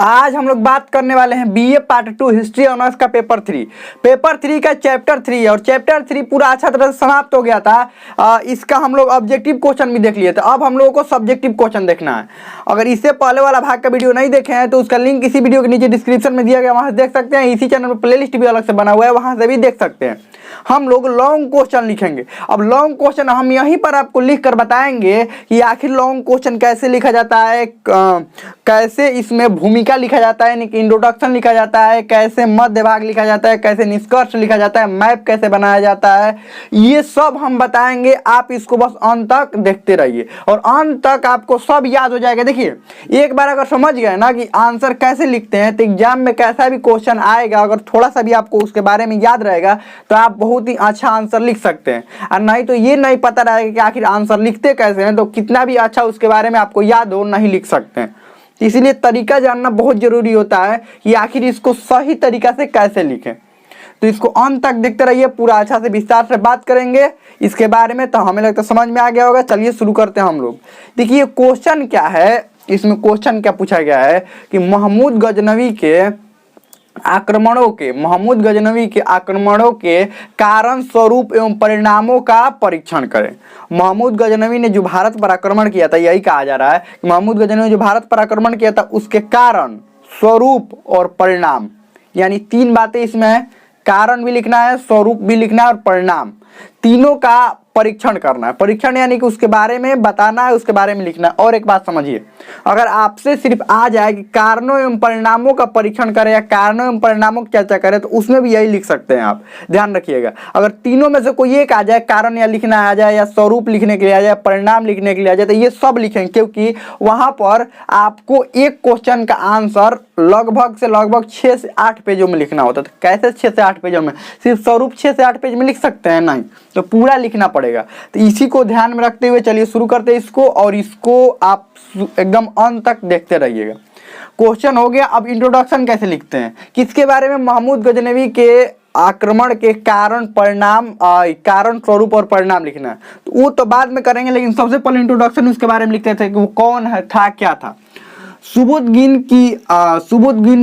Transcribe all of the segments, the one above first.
आज हम लोग बात करने वाले हैं बीए पार्ट 2 हिस्ट्री ऑनर्स का पेपर 3 का चैप्टर 3 है और चैप्टर 3 पूरा अच्छा तरह से समाप्त हो गया था। इसका हम लोग ऑब्जेक्टिव क्वेश्चन भी देख लिए थे। अब हम लोगों को सब्जेक्टिव क्वेश्चन देखना है। अगर इससे पहले वाला भाग का वीडियो नहीं देखे हैं तो उसका लिंक इसी वीडियो के नीचे डिस्क्रिप्शन में दिया गया, वहां से देख सकते हैं। इसी चैनल पर प्लेलिस्ट भी अलग से बना हुआ है, वहां से भी देख सकते हैं। हम लोग लॉन्ग क्वेश्चन लिखेंगे। अब लॉन्ग क्वेश्चन हम यहीं पर आपको लिख कर बताएंगे कि आखिर लॉन्ग क्वेश्चन कैसे लिखा जाता है, कैसे इसमें भूमिका लिखा जाता है, इंट्रोडक्शन लिखा जाता है, कैसे मध्य भाग लिखा जाता है, कैसे निष्कर्ष लिखा जाता है, मैप कैसे बनाया जाता है, ये सब हम बताएंगे। आप इसको बस अंत तक देखते रहिए और अंत तक आपको सब याद हो जाएगा। देखिए, एक बार अगर समझ गए ना कि आंसर कैसे लिखते हैं तो एग्जाम में कैसा भी क्वेश्चन आएगा, अगर थोड़ा सा भी आपको उसके बारे में याद रहेगा तो आप बहुत ही अच्छा आंसर लिख सकते हैं। और नहीं तो ये नहीं पता रहेगा कि आखिर आंसर लिखते कैसे हैं, तो कितना भी अच्छा उसके बारे में आपको याद हो नहीं लिख सकते हैं। इसलिए तरीका जानना बहुत जरूरी होता है कि आखिर इसको सही तरीका से कैसे लिखें। तो इसको अंत तक देखते रहिए, पूरा अच्छा से विस्तार से बात करेंगे इसके बारे में। तो हमें लगता है समझ में आ गया होगा। चलिए शुरू करते हैं हम लोग। देखिए क्वेश्चन क्या है, इसमें क्वेश्चन क्या पूछा गया है कि महमूद गजनवी के आक्रमणों के कारण, स्वरूप एवं परिणामों का परीक्षण करें। महमूद गजनवी ने जो भारत पर आक्रमण किया था, यही कहा जा रहा है कि महमूद गजनवी ने जो भारत पर आक्रमण किया था उसके कारण, स्वरूप और परिणाम, यानी तीन बातें इसमें है। कारण भी लिखना है, स्वरूप भी लिखना है और परिणाम, तीनों का परीक्षण करना है। परीक्षण यानी कि उसके बारे में बताना है, उसके बारे में लिखना है। और एक बात समझिए, अगर आपसे सिर्फ आ जाए कि कारणों एवं परिणामों का परीक्षण करें या कारणों एवं परिणामों की चर्चा करें, तो उसमें भी यही लिख सकते हैं आप। ध्यान रखिएगा, अगर तीनों में से कोई एक आ जाए, कारण या लिखना आ जाए या स्वरूप लिखने के लिए आ जाए, परिणाम लिखने के लिए आ जाए, तो ये सब लिखेंगे, क्योंकि वहां पर आपको एक क्वेश्चन का आंसर लगभग 6 से 8 पेजों में लिखना होता है। तो कैसे 6 से 8 पेजों में? सिर्फ स्वरूप 6 से 8 पेज में लिख सकते हैं? नहीं, तो पूरा लिखना पड़ेगा। तो इसी को ध्यान में रखते हुए चलिए शुरू करते हैं इसको, और इसको आप एकदम अंत तक देखते रहिएगा। क्वेश्चन हो गया। अब इंट्रोडक्शन कैसे लिखते हैं, किसके बारे में? महमूद गजनवी के आक्रमण के कारण, परिणाम, कारण, स्वरूप और परिणाम लिखना है। तो वो तो बाद में करेंगे, लेकिन सबसे पहले इंट्रोडक्शन उसके बारे में लिखते थे कि वो कौन है, था, क्या था। सुबुद्दीन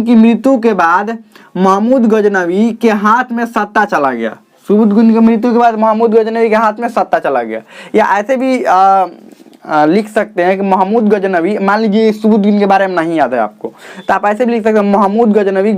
की मृत्यु के बाद महमूद गजनवी के हाथ में सत्ता चला गया। सुबुद्दीन की मृत्यु के बाद महमूद गजनवी के हाथ में सत्ता चला गया। या ऐसे भी लिख सकते हैं कि महमूद गजनवी, मान लीजिए सुबुद्दीन के बारे में नहीं याद है आपको, तो आप ऐसे भी लिख सकते हैं महमूद गजनवी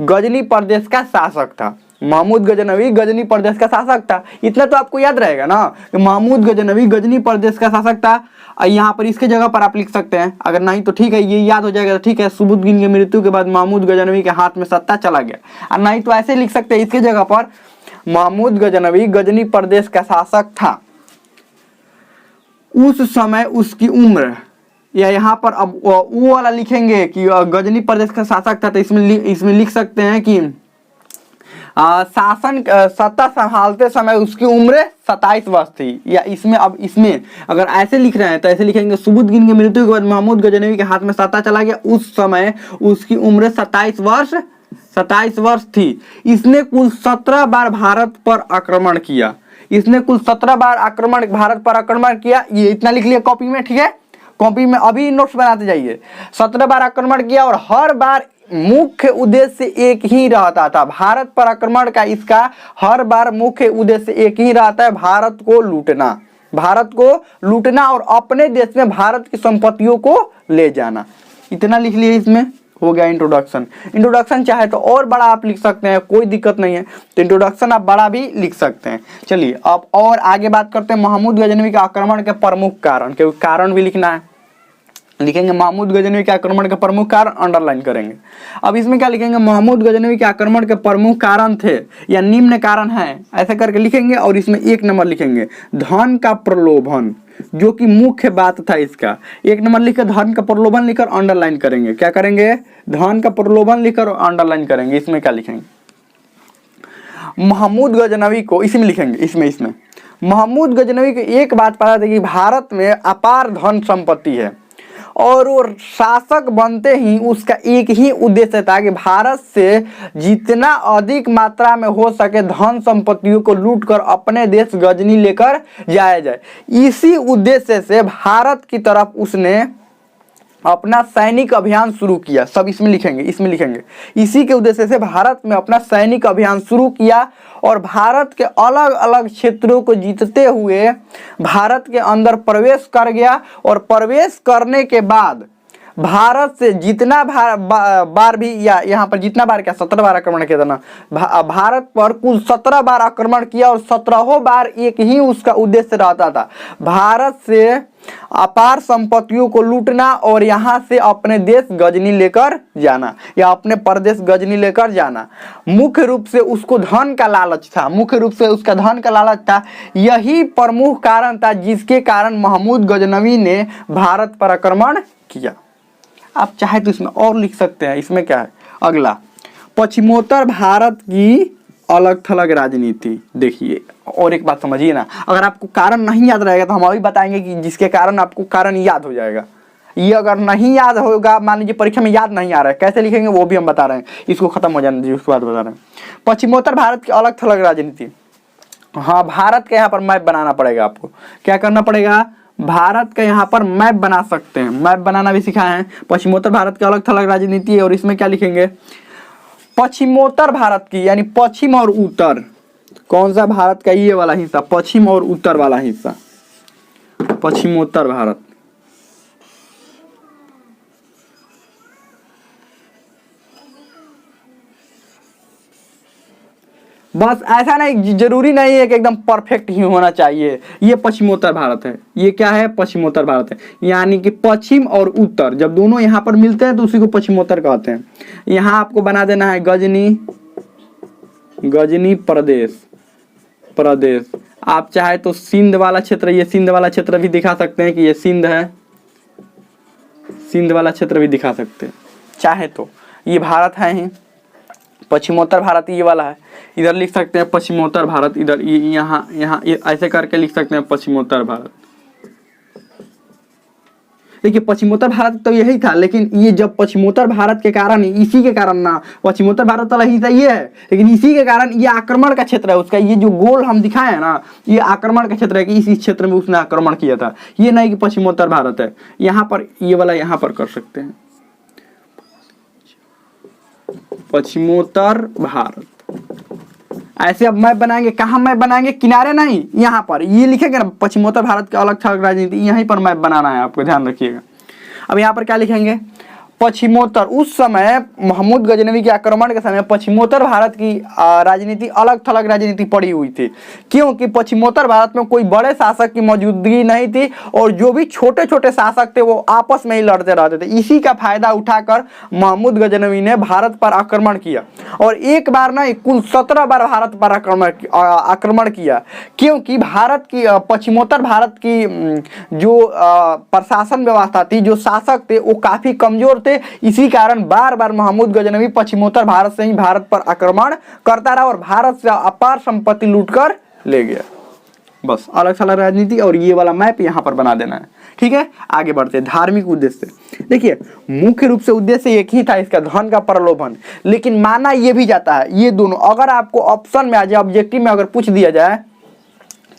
गजनी प्रदेश का शासक था। महमूद गजनवी गजनी प्रदेश का शासक था, इतना तो आपको याद रहेगा ना कि महमूद गजनवी गजनी प्रदेश का शासक था। यहाँ पर इसके जगह पर आप लिख सकते हैं, अगर नहीं तो ठीक है, ये याद हो जाएगा तो ठीक है। सुबुद्दीन की मृत्यु के बाद महमूद गजनवी के हाथ में सत्ता चला गया, और नहीं तो ऐसे लिख सकते हैं इसके जगह पर महमूद गजनवी गजनी प्रदेश का शासक था। उस समय उसकी उम्र, या यहाँ पर अब वो वाला लिखेंगे कि गजनी प्रदेश का शासक था, तो इसमें लिख सकते हैं कि सत्ता संभालते समय उसकी उम्र 27 वर्ष थी। या इसमें अगर ऐसे लिख रहे हैं तो ऐसे लिखेंगे सुबुद्दीन की मृत्यु के बाद महमूद गजनवी के हाथ में सत्ता चला गया, उस समय उसकी उम्र 27 वर्ष थी। इसने कुल 17 बार भारत पर आक्रमण किया। भारत पर आक्रमण किया। ये इतना लिख लिया कॉपी में, ठीक है? कॉपी में अभी नोट्स बनाते जाइए। 17 बार आक्रमण किया और हर बार मुख्य उद्देश्य एक ही रहता था। भारत पर आक्रमण का इसका हर बार मुख्य उद्देश्य एक ही रहता है, भारत को लूटना और अपने देश में भारत की संपत्तियों को ले जाना। इतना लिख लिए, इसमें हो गया इंट्रोडक्शन। चाहे तो और बड़ा आप लिख सकते हैं, कोई दिक्कत नहीं है, तो इंट्रोडक्शन आप बड़ा भी लिख सकते हैं। चलिए अब और आगे बात करते हैं महमूद गजनवी के आक्रमण के प्रमुख कारण, क्योंकि कारण भी लिखना है। लिखेंगे महमूद गजनवी के आक्रमण के प्रमुख कारण, अंडरलाइन करेंगे। अब इसमें क्या लिखेंगे? महमूद गजनवी के आक्रमण के प्रमुख कारण थे या निम्न कारण हैं, ऐसे करके लिखेंगे। और इसमें 1 नंबर लिखेंगे धन का प्रलोभन, जो कि मुख्य बात था इसका। 1 नंबर लिखकर धन का प्रलोभन लिखकर अंडरलाइन करेंगे। क्या करेंगे? धन का प्रलोभन लिखकर अंडरलाइन करेंगे। इसमें क्या लिखेंगे? महमूद गजनवी को इसमें लिखेंगे, इसमें महमूद गजनवी को एक बात पता थी कि भारत में अपार धन संपत्ति है, और वो शासक बनते ही उसका एक ही उद्देश्य था कि भारत से जितना अधिक मात्रा में हो सके धन संपत्तियों को लूट कर अपने देश गजनी लेकर जाया जाए। इसी उद्देश्य से भारत की तरफ उसने अपना सैनिक अभियान शुरू किया। सब इसमें लिखेंगे। इसी के उद्देश्य से भारत में अपना सैनिक अभियान शुरू किया और भारत के अलग अलग क्षेत्रों को जीतते हुए भारत के अंदर प्रवेश कर गया। और प्रवेश करने के बाद भारत से जितना बार भी या यहाँ पर जितना बार क्या 17 बार आक्रमण किया था ना, भारत पर कुल 17 बार आक्रमण किया और 17 बार एक ही उसका उद्देश्य रहता था, भारत से अपार संपत्तियों को लूटना और यहाँ से अपने देश गजनी लेकर जाना या अपने प्रदेश गजनी लेकर जाना। मुख्य रूप से उसको धन का लालच था, मुख्य रूप से उसका धन का लालच था। यही प्रमुख कारण था जिसके कारण महमूद गजनवी ने भारत पर आक्रमण किया। आप चाहे तो इसमें और लिख सकते हैं। इसमें क्या है अगला, पश्चिमोत्तर भारत की अलग थलग राजनीति। देखिए और एक बात समझिए ना, अगर आपको कारण नहीं याद रहेगा तो हम अभी बताएंगे कि जिसके कारण आपको कारण याद हो जाएगा। ये अगर नहीं याद होगा, मान लीजिए परीक्षा में याद नहीं आ रहा है, कैसे लिखेंगे वो भी हम बता रहे हैं। इसको खत्म हो जाने दीजिए, उसके बाद बता रहे हैं। पश्चिमोत्तर भारत की अलग थलग राजनीति। हाँ, भारत के यहाँ पर मैप बनाना पड़ेगा आपको। क्या करना पड़ेगा, भारत का यहाँ पर मैप बना सकते हैं, मैप बनाना भी सिखाए हैं। पश्चिमोत्तर भारत की अलग थलग राजनीति है और इसमें क्या लिखेंगे, पश्चिमोत्तर भारत की यानी पश्चिम और उत्तर, कौन सा भारत का ये वाला हिस्सा, पश्चिम और उत्तर वाला हिस्सा, पश्चिमोत्तर भारत। बस ऐसा नहीं, जरूरी नहीं है कि एकदम परफेक्ट ही होना चाहिए। ये पश्चिमोत्तर भारत है, ये क्या है, पश्चिमोत्तर भारत है। यानी कि पश्चिम और उत्तर जब दोनों यहाँ पर मिलते हैं तो उसी को पश्चिमोत्तर कहते हैं। यहाँ आपको बना देना है गजनी प्रदेश। आप चाहे तो सिंध वाला क्षेत्र, ये सिंध वाला क्षेत्र भी दिखा सकते हैं कि ये सिंध है, सिंध वाला क्षेत्र भी दिखा सकते हैं चाहे तो। ये भारत है ही, पश्चिमोत्तर भारत ये वाला है, इधर लिख सकते हैं पश्चिमोत्तर भारत, इधर यहाँ ऐसे करके लिख सकते हैं पश्चिमोत्तर भारत। देखिए पश्चिमोत्तर भारत तो यही था, लेकिन ये जब पश्चिमोत्तर भारत के कारण, इसी के कारण ना, पश्चिमोत्तर भारत वाला हिस्सा ये है, लेकिन इसी के कारण ये आक्रमण का क्षेत्र है उसका। ये जो गोल हम दिखाए हैं ना, ये आक्रमण का क्षेत्र है कि इस क्षेत्र में उसने आक्रमण किया था। ये नहीं कि पश्चिमोत्तर भारत है। यहाँ पर ये वाला यहाँ पर कर सकते हैं पश्चिमोत्तर भारत। ऐसे अब मैप बनाएंगे, कहाँ मैप बनाएंगे, किनारे नहीं, यहाँ पर ये लिखेंगे ना पश्चिमोत्तर भारत की अलग थलग राजनीति, यहीं पर मैप बनाना है आपको, ध्यान रखिएगा। अब यहाँ पर क्या लिखेंगे, पश्चिमोत्तर, उस समय महमूद गजनवी के आक्रमण के समय पश्चिमोत्तर भारत की राजनीति अलग थलग राजनीति पड़ी हुई थी, क्योंकि पश्चिमोत्तर भारत में कोई बड़े शासक की मौजूदगी नहीं थी और जो भी छोटे छोटे शासक थे वो आपस में ही लड़ते रहते थे। इसी का फायदा उठाकर महमूद गजनवी ने भारत पर आक्रमण किया और एक बार नहीं कुल 17 बार भारत पर आक्रमण किया, क्योंकि भारत की पश्चिमोत्तर भारत की जो प्रशासन व्यवस्था थी, जो शासक थे वो काफी कमजोर थे। इसी कारण बार बार महमूद गजनवी पश्चिमोत्तर भारत से ही भारत पर आक्रमण करता रहा और भारत से अपार संपत्ति लूटकर ले गया। बस अलग थलग राजनीति और ये वाला मैप यहाँ पर बना देना है, ठीक है। आगे बढ़ते हैं, धार्मिक उद्देश्य। देखिए मुख्य रूप से उद्देश्य एक ही था इसका, धन का प्रलोभन, लेकिन माना ये भी जाता है ये दोनों। अगर आपको ऑप्शन में आ जाए, ऑब्जेक्टिव में अगर पूछ दिया जाए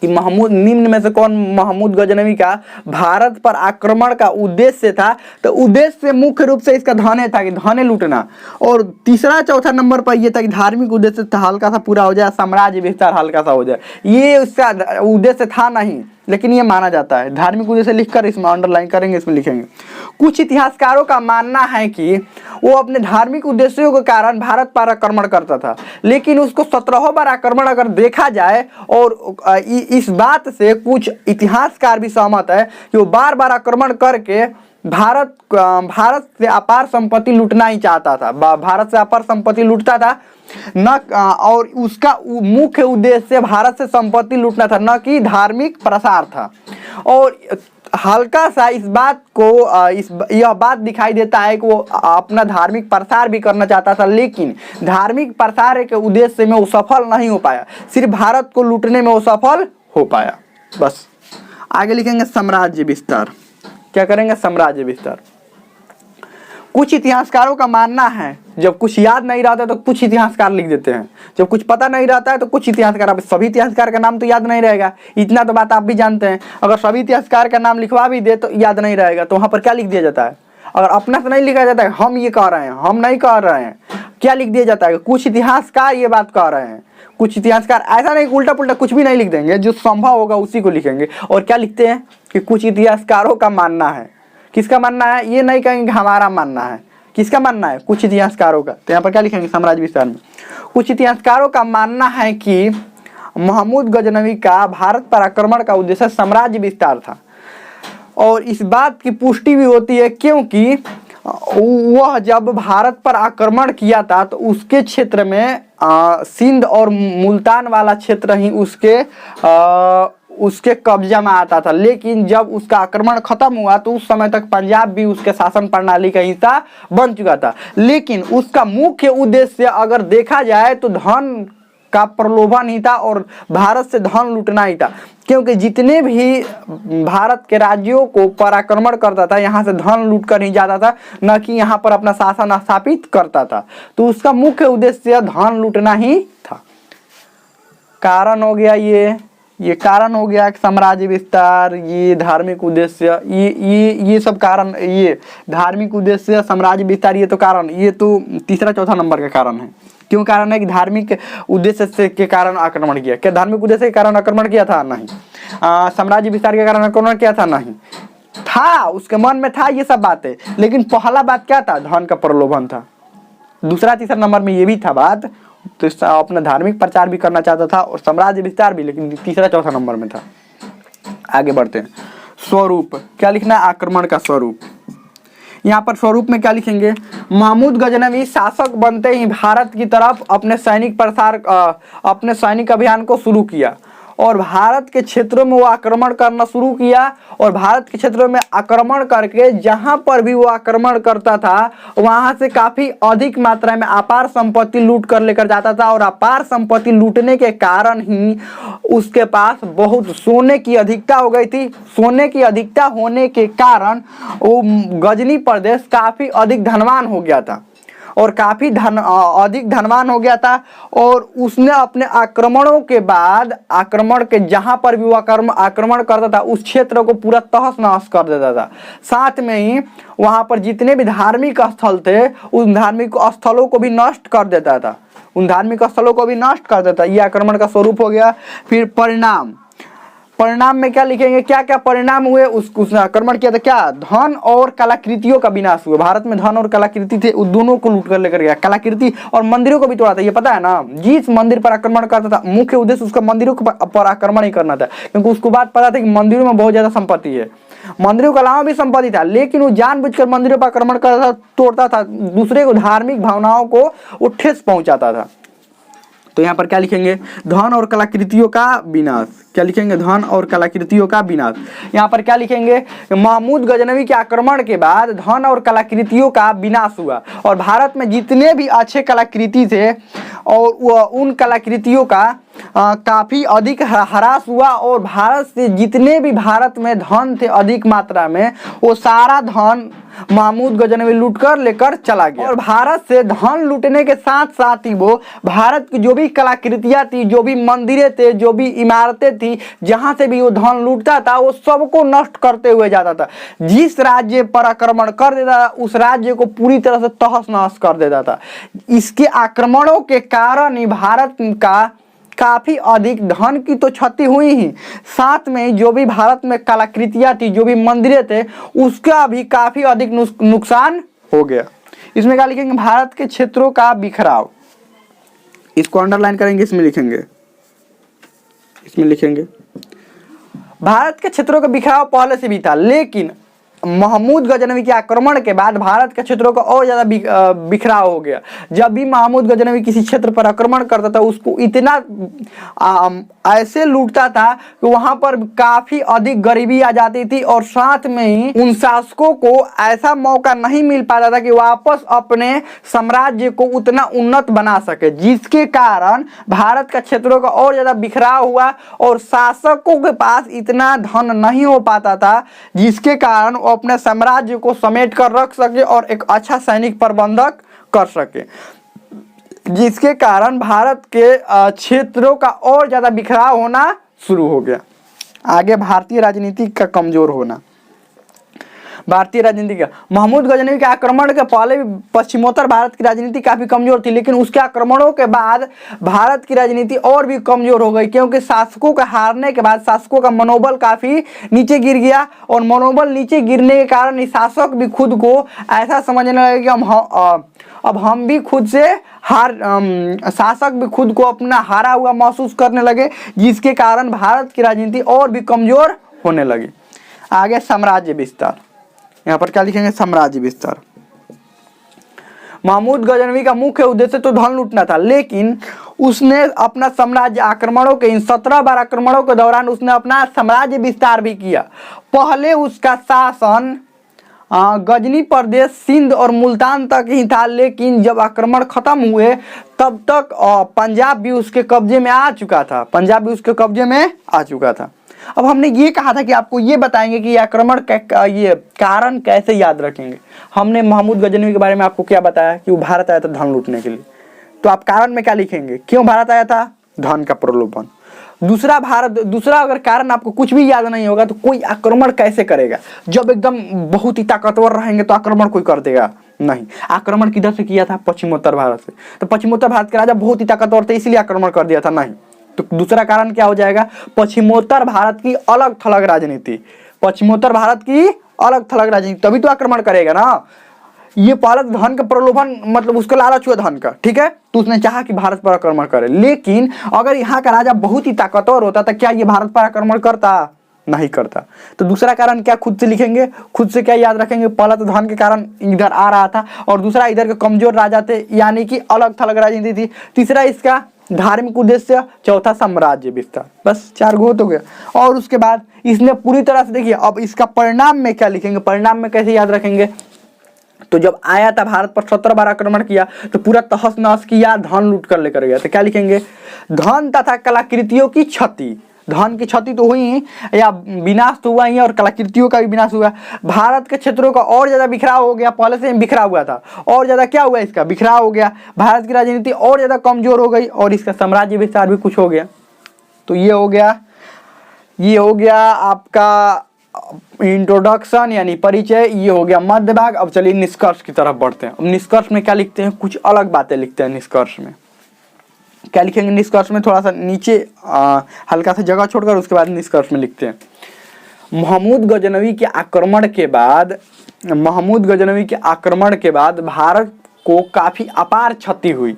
कि निम्न में से कौन महमूद गजनवी का भारत पर आक्रमण का उद्देश्य था, तो उद्देश्य मुख्य रूप से इसका धन था कि धन लूटना, और तीसरा चौथा नंबर पर यह था कि धार्मिक उद्देश्य हल्का सा पूरा हो जाए, साम्राज्य विस्तार हल्का सा हो जाए। ये उसका उद्देश्य था नहीं, लेकिन ये माना जाता है। धार्मिक उद्देश्य लिखकर इसमें अंडरलाइन करेंगे, इसमें लिखेंगे। कुछ इतिहासकारों का मानना है कि वो अपने धार्मिक उद्देश्यों के कारण भारत पर आक्रमण करता था, लेकिन उसको 17 बार आक्रमण अगर देखा जाए, और इस बात से कुछ इतिहासकार भी सहमत है कि वो बार बार आक्रमण करके भारत से अपार संपत्ति लूटना ही चाहता था, भारत से अपार संपत्ति लूटता था न, और उसका मुख्य उद्देश्य भारत से संपत्ति लूटना था, न कि धार्मिक प्रसार था। और हल्का सा इस बात को यह बात दिखाई देता है कि वो अपना धार्मिक प्रसार भी करना चाहता था, लेकिन धार्मिक प्रसार के उद्देश्य में वो सफल नहीं हो पाया, सिर्फ भारत को लूटने में वो सफल हो पाया। बस आगे लिखेंगे साम्राज्य विस्तार। क्या करेंगे, साम्राज्य विस्तार। कुछ इतिहासकारों का मानना है, जब कुछ याद नहीं रहता तो कुछ इतिहासकार लिख देते हैं, जब कुछ पता नहीं रहता है तो कुछ इतिहासकार। अब सभी इतिहासकार का नाम तो याद नहीं रहेगा, इतना तो बात आप भी जानते हैं। अगर सभी इतिहासकार का नाम लिखवा भी दे तो याद नहीं रहेगा, तो वहां पर क्या लिख दिया जाता है, अगर अपना से नहीं लिखा जाता है हम ये कह रहे हैं, हम नहीं कह रहे हैं, क्या लिख दिया जाता है? कुछ इतिहासकार ये बात कह रहे हैं। कुछ इतिहासकार ऐसा नहीं उल्टा पुल्टा कुछ भी नहीं लिख देंगे, जो संभव होगा उसी को लिखेंगे। और क्या लिखते हैं कि कुछ इतिहासकारों का मानना है। किसका मानना है? ये नहीं कहेंगे हमारा मानना है, किसका मानना है? कुछ इतिहासकारों का। तो यहाँ पर क्या लिखेंगे साम्राज्य विस्तार में? कुछ इतिहासकारों का मानना है कि महमूद गजनवी का भारत पर आक्रमण का उद्देश्य साम्राज्य विस्तार था। और इस बात की पुष्टि भी होती है क्योंकि वह जब भारत पर आक्रमण किया था तो उसके क्षेत्र में सिंध और मुल्तान वाला क्षेत्र ही उसके कब्जा में आता था। लेकिन जब उसका आक्रमण खत्म हुआ तो उस समय तक पंजाब भी उसके शासन प्रणाली का हिस्सा बन चुका था। लेकिन उसका मुख्य उद्देश्य अगर देखा जाए तो धन का प्रलोभन ही था और भारत से धन लूटना ही था। क्योंकि जितने भी भारत के राज्यों को पर आक्रमण करता था यहाँ से धन लूट कर ही जाता था, न कि यहाँ पर अपना शासन स्थापित करता था। तो उसका मुख्य उद्देश्य धन लूटना ही था। कारण हो गया ये कारण हो गया साम्राज्य विस्तार, ये धार्मिक उद्देश्य, ये सब कारण, ये धार्मिक उद्देश्य, साम्राज्य विस्तार, ये तो कारण, ये तो तीसरा चौथा नंबर का कारण है। क्यों कारण है? कि धार्मिक उद्देश्य से के कारण आक्रमण किया। क्या धार्मिक उद्देश्य के कारण आक्रमण किया था? नहीं। साम्राज्य विस्तार के कारण आक्रमण किया था? नहीं। था, उसके मन में था ये सब बातें, लेकिन पहला बात क्या था? धन का प्रलोभन था। दूसरा तीसरा नंबर में ये भी था बात, तो अपना धार्मिक प्रचार भी करना चाहता था और साम्राज्य विस्तार भी, लेकिन तीसरा चौथा नंबर में था। आगे बढ़ते हैं। स्वरूप क्या लिखना है? आक्रमण का स्वरूप। यहाँ पर स्वरूप में क्या लिखेंगे? महमूद गजनवी शासक बनते ही भारत की तरफ अपने सैनिक अभियान को शुरू किया और भारत के क्षेत्रों में वो आक्रमण करना शुरू किया। और भारत के क्षेत्रों में आक्रमण करके जहां पर भी वो आक्रमण करता था वहां से काफी अधिक मात्रा में अपार संपत्ति लूट कर लेकर जाता था। और अपार संपत्ति लूटने के कारण ही उसके पास बहुत सोने की अधिकता हो गई थी। सोने की अधिकता होने के कारण वो गजनी प्रदेश काफी अधिक धनवान हो गया था और काफी अधिक धनवान हो गया था। और उसने अपने आक्रमणों के बाद, आक्रमण के जहां पर भी वो आक्रमण करता था उस क्षेत्र को पूरा तहस नहस कर देता था। साथ में ही वहां पर जितने भी धार्मिक स्थल थे उन धार्मिक स्थलों को भी नष्ट कर देता था, ये आक्रमण का स्वरूप हो गया। फिर परिणाम में क्या लिखेंगे? क्या क्या परिणाम हुए? उसने आक्रमण किया था, क्या? धन और कलाकृतियों का विनाश हुआ। भारत में धन और कलाकृति थे, उन दोनों को लूट कर लेकर गया। कलाकृति और मंदिरों को भी तोड़ा था, ये पता है ना। जिस मंदिर पर आक्रमण करता था मुख्य उद्देश्य उसका मंदिरों पर आक्रमण ही करना था, क्योंकि उसको बात पता था कि मंदिरों में बहुत ज्यादा संपत्ति है। मंदिरों के अलावा भी संपत्ति था, लेकिन वो जानबूझकर मंदिरों पर आक्रमण करता था, तोड़ता था, दूसरे को धार्मिक भावनाओं को वो ठेस पहुंचाता था। तो यहाँ पर क्या लिखेंगे? धन और कलाकृतियों का विनाश। क्या लिखेंगे? धन और कलाकृतियों का विनाश। यहाँ पर क्या लिखेंगे? महमूद गजनवी के आक्रमण के बाद धन और कलाकृतियों का विनाश हुआ और भारत में जितने भी अच्छे कलाकृति थे और उन कलाकृतियों का काफी अधिक ह्रास हुआ। और भारत से जितने भी भारत में धन थे अधिक मात्रा में, वो सारा धन महमूद गजनवी लूट कर लेकर चला गया। और भारत से धन लूटने के साथ साथ ही वो भारत की जो भी कलाकृतियां थी, जो भी मंदिरें थे, जो भी इमारतें थी, जहां से भी वो धन लूटता था वो सबको नष्ट करते हुए जाता था। जिस राज्य पर आक्रमण कर देता था उस राज्य को पूरी तरह से तहस नहस कर देता था। इसके आक्रमणों के कारण ही भारत का काफी अधिक धन की तो क्षति हुई ही, साथ में जो भी भारत में कलाकृतियां थी, जो भी मंदिरें थे, उसका भी काफी अधिक नुकसान हो गया। इसमें क्या लिखेंगे? भारत के क्षेत्रों का बिखराव। इसको अंडरलाइन करेंगे, इसमें लिखेंगे भारत के क्षेत्रों का बिखराव पहले से भी था, लेकिन महमूद गजनवी के आक्रमण के बाद भारत के क्षेत्रों का और ज्यादा बिखराव हो गया। जब भी महमूद गजनवी किसी क्षेत्र पर आक्रमण करता था उसको इतना ऐसे लूटता था कि वहां पर काफी अधिक गरीबी आ जाती थी और साथ में ही उन शासकों को ऐसा मौका नहीं मिल पाता था कि वापस अपने साम्राज्य को उतना उन्नत बना सके, जिसके कारण भारत का क्षेत्रों का और ज्यादा बिखराव हुआ और शासकों के पास इतना धन नहीं हो पाता था जिसके कारण अपने साम्राज्य को समेट कर रख सके और एक अच्छा सैनिक प्रबंधक कर सके, जिसके कारण भारत के क्षेत्रों का और ज्यादा बिखराव होना शुरू हो गया। आगे भारतीय राजनीति का कमजोर होना। भारतीय राजनीति का महमूद गजनवी के आक्रमण के पहले भी पश्चिमोत्तर भारत की राजनीति काफी कमजोर थी, लेकिन उसके आक्रमणों के बाद भारत की राजनीति और भी कमजोर हो गई, क्योंकि शासकों का हारने के बाद शासकों का मनोबल काफी नीचे गिर गया, और मनोबल नीचे गिरने के कारण शासक भी खुद को ऐसा समझने लगे कि अब हम भी खुद से शासक भी खुद को अपना हारा हुआ महसूस करने लगे, जिसके कारण भारत की राजनीति और भी कमजोर होने लगी। आगे साम्राज्य विस्तार, यहाँ पर क्या लिखेंगे, साम्राज्य विस्तार। महमूद गजनवी का मुख्य उद्देश्य तो धन लूटना था, लेकिन उसने अपना साम्राज्य आक्रमणों के इन 17 बार आक्रमणों के दौरान उसने अपना साम्राज्य विस्तार भी किया। पहले उसका शासन गजनी प्रदेश, सिंध और मुल्तान तक ही था, लेकिन जब आक्रमण खत्म हुए तब तक पंजाब भी उसके कब्जे में आ चुका था, पंजाब भी उसके कब्जे में आ चुका था। अब हमने ये कहा था कि आपको ये बताएंगे कि आक्रमण का ये कारण कैसे याद रखेंगे। हमने महमूद गजनवी के बारे में आपको क्या बताया कि वो भारत आया था धन लूटने के लिए, तो आप कारण में क्या लिखेंगे, क्यों भारत आया था, धन का प्रलोभन। दूसरा अगर कारण आपको कुछ भी याद नहीं होगा तो कोई आक्रमण कैसे करेगा, जब एकदम बहुत ही ताकतवर रहेंगे तो आक्रमण कोई कर देगा नहीं। आक्रमण किधर से किया था, पश्चिमोत्तर भारत से, तो पश्चिमोत्तर भारत के राजा बहुत ही ताकतवर थे इसलिए आक्रमण कर दिया था, नहीं। तो दूसरा कारण क्या हो जाएगा, पश्चिमोत्तर भारत की अलग थलग राजनीति, पश्चिमोत्तर भारत की अलग थलग राजनीति, तभी तो आक्रमण करेगा ना। ये पहला धन का प्रलोभन, मतलब उसको लालच हुआ धन का, ठीक है, तो उसने चाहा कि भारत पर आक्रमण करे, लेकिन अगर यहाँ का राजा बहुत ही ताकतवर होता तो क्या ये भारत पर आक्रमण करता, नहीं करता। तो दूसरा कारण क्या खुद से लिखेंगे, खुद से क्या याद रखेंगे, पहला तो धन के कारण इधर आ रहा था, और दूसरा इधर के कमजोर राजा थे, यानी कि अलग थलग राजनीति थी। तीसरा इसका धार्मिक उद्देश्य, चौथा साम्राज्य विस्तार। बस 4 गो हो गया। और उसके बाद इसने पूरी तरह से देखिए, अब इसका परिणाम में क्या लिखेंगे, परिणाम में कैसे याद रखेंगे, तो जब आया था भारत पर 17 बार आक्रमण किया तो पूरा तहस नहस किया, धन लूट कर लेकर गया, तो क्या लिखेंगे, धन तथा कलाकृतियों की क्षति। धन की क्षति तो हुई या विनाश तो हुआ ही, और कलाकृतियों का भी विनाश हुआ। भारत के क्षेत्रों का और ज्यादा बिखराव हो गया, पहले से बिखरा हुआ था, और ज्यादा क्या हुआ, इसका बिखराव हो गया। भारत की राजनीति और ज्यादा कमजोर हो गई, और इसका साम्राज्य विस्तार भी कुछ हो गया। तो ये हो गया आपका इंट्रोडक्शन यानी परिचय, ये हो गया मध्य भाग। अब चलिए निष्कर्ष की तरफ बढ़ते हैं। अब निष्कर्ष में क्या लिखते हैं, कुछ अलग बातें लिखते हैं। निष्कर्ष में क्या लिखेंगे, निष्कर्ष में थोड़ा सा नीचे हल्का सा जगह छोड़कर उसके बाद निष्कर्ष में लिखते हैं, महमूद गजनवी के आक्रमण के बाद भारत को काफी अपार क्षति हुई,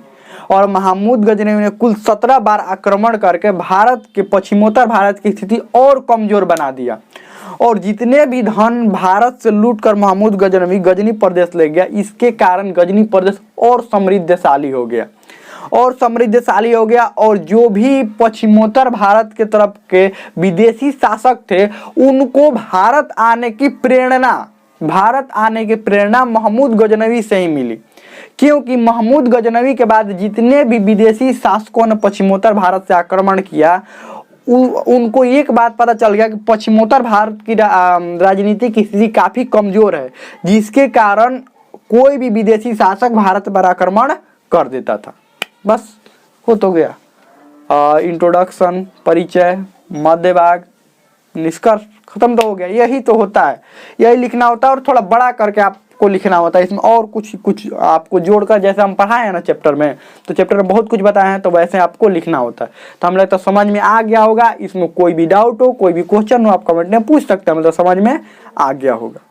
और महमूद गजनवी ने कुल 17 बार आक्रमण करके भारत के पश्चिमोत्तर भारत की स्थिति और कमजोर बना दिया, और जितने भी धन भारत से लूटकर महमूद गजनवी गजनी प्रदेश ले गया, इसके कारण गजनी प्रदेश और समृद्धशाली हो गया, और जो भी पश्चिमोत्तर भारत के तरफ के विदेशी शासक थे उनको भारत आने की प्रेरणा महमूद गजनवी से ही मिली, क्योंकि महमूद गजनवी के बाद जितने भी विदेशी शासकों ने पश्चिमोत्तर भारत से आक्रमण किया उनको एक बात पता चल गया कि पश्चिमोत्तर भारत की राजनीति की स्थिति काफी कमजोर है, जिसके कारण कोई भी विदेशी शासक भारत पर आक्रमण कर देता था। बस हो तो गया इंट्रोडक्शन, परिचय, मध्य भाग, निष्कर्ष, खत्म तो हो गया। यही तो होता है, यही लिखना होता है, और थोड़ा बड़ा करके आपको लिखना होता है। इसमें और कुछ आपको जोड़कर, जैसे हम पढ़ाए हैं ना चैप्टर में, तो चैप्टर में बहुत कुछ बताए हैं, तो वैसे आपको लिखना होता है। तो हम लगता है समझ में आ गया होगा। इसमें कोई भी डाउट हो, कोई भी क्वेश्चन हो, आप कमेंट में पूछ सकते हैं, मतलब समझ में आ गया होगा।